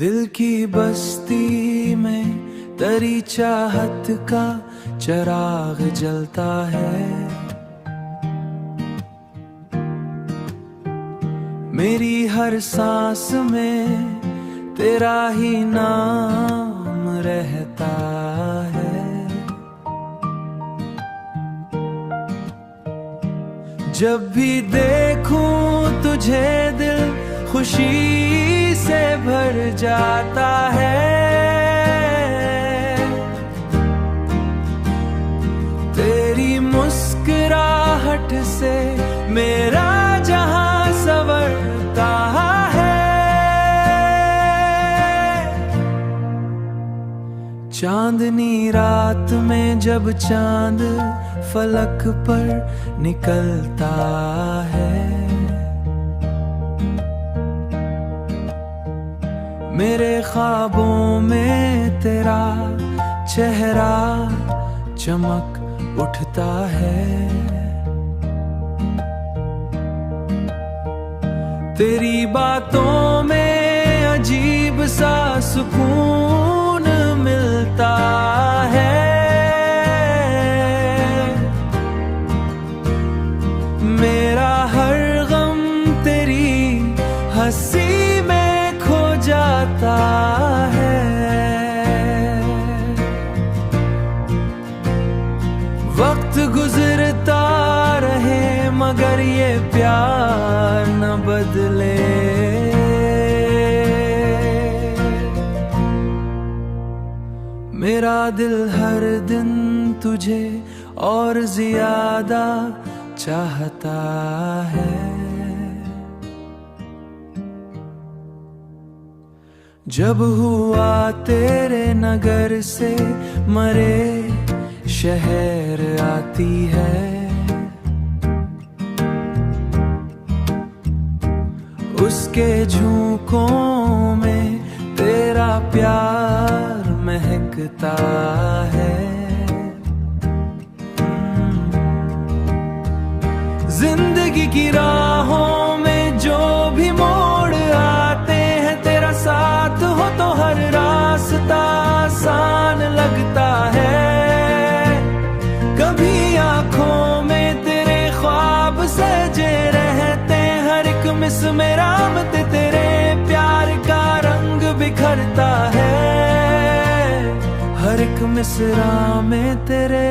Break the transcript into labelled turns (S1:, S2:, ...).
S1: दिल की बस्ती में तेरी चाहत का चिराग जलता है। मेरी हर सांस में तेरा ही नाम रहता है। जब भी देखूं तुझे दिल खुशी से भर जाता है। तेरी मुस्कुराहट से मेरा जहां संवरता है। चांदनी रात में जब चांद फलक पर निकलता है। मेरे ख्वाबों में तेरा चेहरा चमक उठता है। तेरी बातों में अजीब सा सुकून मिलता है। मेरा हर गम तेरी हंसी में खो जाता है। वक्त गुजरता रहे मगर ये प्यार न बदले। मेरा दिल हर दिन तुझे और ज्यादा चाहता है। जब हुआ तेरे नगर से मरे शहर आती है। उसके झोंकों में तेरा प्यार महकता है। जिंदगी की राहों में जो भी मोड़ आते हैं, तेरा साथ हो तो हर रास्ता आसान लगता है। कभी आंखों में तेरे ख्वाब सजे रहते, हर एक मिस में रामत तेरे प्यार का रंग बिखरता है। हर एक मिसरा में तेरे